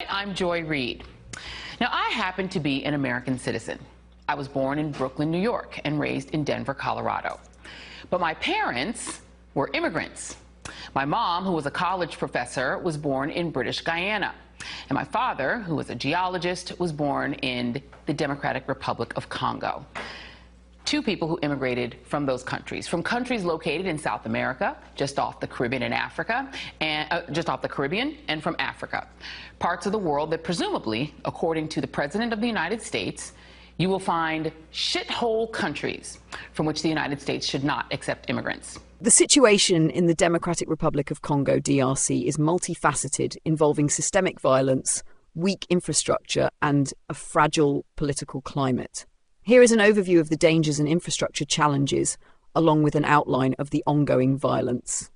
I'm Reid. Now, I happen to be an American citizen. I was born in Brooklyn, New York, and raised in Denver, Colorado. But my parents were immigrants. My mom, who was a college professor, was born in British Guyana. And my father, who was a geologist, was born in the Democratic Republic of Congo. Two people who immigrated from those countries, from countries located in South America, just off the Caribbean and Africa, and from Africa. Parts of the world that presumably, according to the President of the United States, you will find shithole countries from which the United States should not accept immigrants. The situation in the Democratic Republic of Congo, DRC, is multifaceted, involving systemic violence, weak infrastructure, and a fragile political climate. Here is an overview of the dangers and infrastructure challenges, along with an outline of the ongoing violence.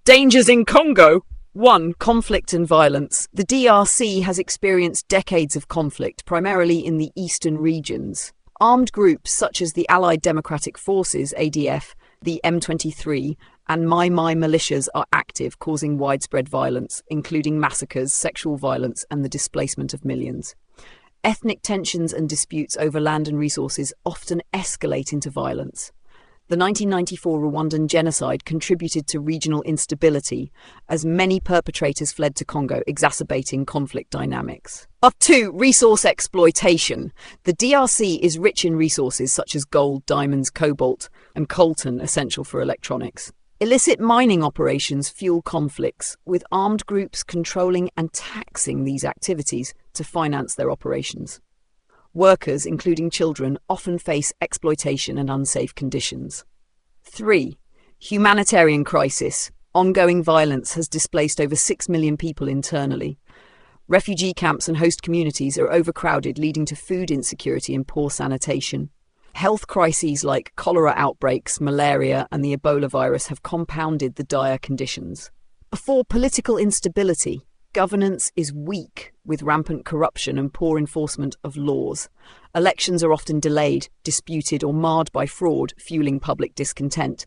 Dangers in Congo. 1. Conflict and violence. The DRC has experienced decades of conflict, primarily in the eastern regions. Armed groups such as the Allied Democratic Forces, ADF, the M23, and Mai militias are active, causing widespread violence, including massacres, sexual violence, and the displacement of millions. Ethnic tensions and disputes over land and resources often escalate into violence. The 1994 Rwandan genocide contributed to regional instability as many perpetrators fled to Congo, exacerbating conflict dynamics. 2. Resource exploitation. The DRC is rich in resources such as gold, diamonds, cobalt, and coltan, essential for electronics. Illicit mining operations fuel conflicts, with armed groups controlling and taxing these activities to finance their operations. Workers, including children, often face exploitation and unsafe conditions. 3. Humanitarian crisis. Ongoing violence has displaced over 6 million people internally. Refugee camps and host communities are overcrowded, leading to food insecurity and poor sanitation. Health crises like cholera outbreaks, malaria, and the Ebola virus have compounded the dire conditions. 4. Political instability. Governance is weak, with rampant corruption and poor enforcement of laws. Elections are often delayed, disputed, or marred by fraud, fueling public discontent.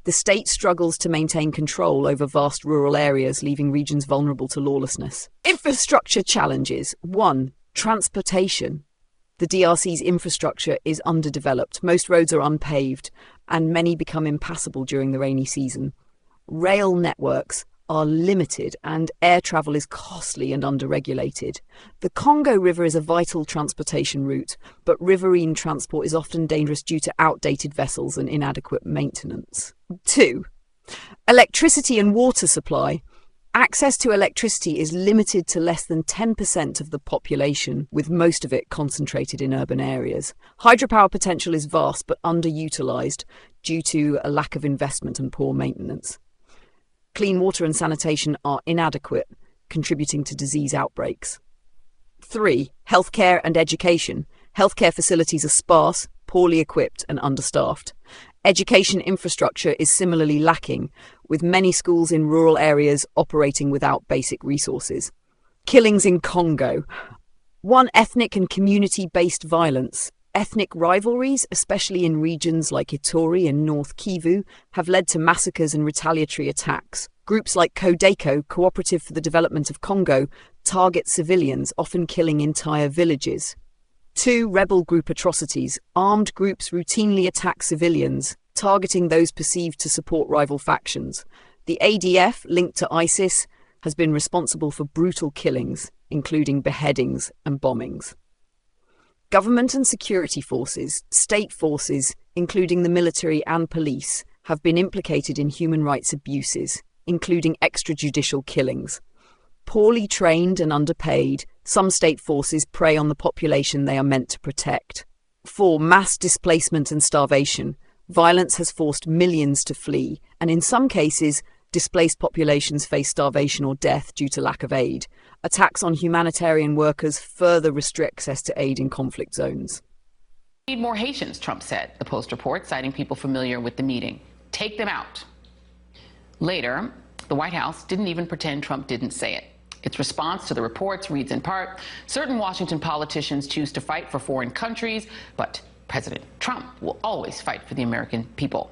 The state struggles to maintain control over vast rural areas, leaving regions vulnerable to lawlessness. Infrastructure challenges. 1. Transportation. The DRC's infrastructure is underdeveloped. Most roads are unpaved, and many become impassable during the rainy season. Rail networks are limited, and air travel is costly and underregulated. The Congo River is a vital transportation route, but riverine transport is often dangerous due to outdated vessels and inadequate maintenance. 2. Electricity and water supply. Access to electricity is limited to less than 10% of the population, with most of it concentrated in urban areas. Hydropower potential is vast but underutilised due to a lack of investment and poor maintenance. Clean water and sanitation are inadequate, contributing to disease outbreaks. 3. Healthcare and education. Healthcare facilities are sparse, poorly equipped, and understaffed. Education infrastructure is similarly lacking, with many schools in rural areas operating without basic resources. Killings in Congo. 1. Ethnic and community-based violence. Ethnic rivalries, especially in regions like Ituri and North Kivu, have led to massacres and retaliatory attacks. Groups like Codeco, Cooperative for the Development of Congo, target civilians, often killing entire villages. 2. Rebel group atrocities. Armed groups routinely attack civilians, targeting those perceived to support rival factions. The ADF, linked to ISIS, has been responsible for brutal killings, including beheadings and bombings. Government and security forces, state forces, including the military and police, have been implicated in human rights abuses, including extrajudicial killings. Poorly trained and underpaid, some state forces prey on the population they are meant to protect. 4. Mass displacement and starvation. Violence has forced millions to flee, and in some cases, displaced populations face starvation or death due to lack of aid. Attacks on humanitarian workers further restrict access to aid in conflict zones. We need more Haitians, Trump said, the Post reports, citing people familiar with the meeting. Take them out. Later, the White House didn't even pretend Trump didn't say it. Its response to the reports reads in part, certain Washington politicians choose to fight for foreign countries, but President Trump will always fight for the American people.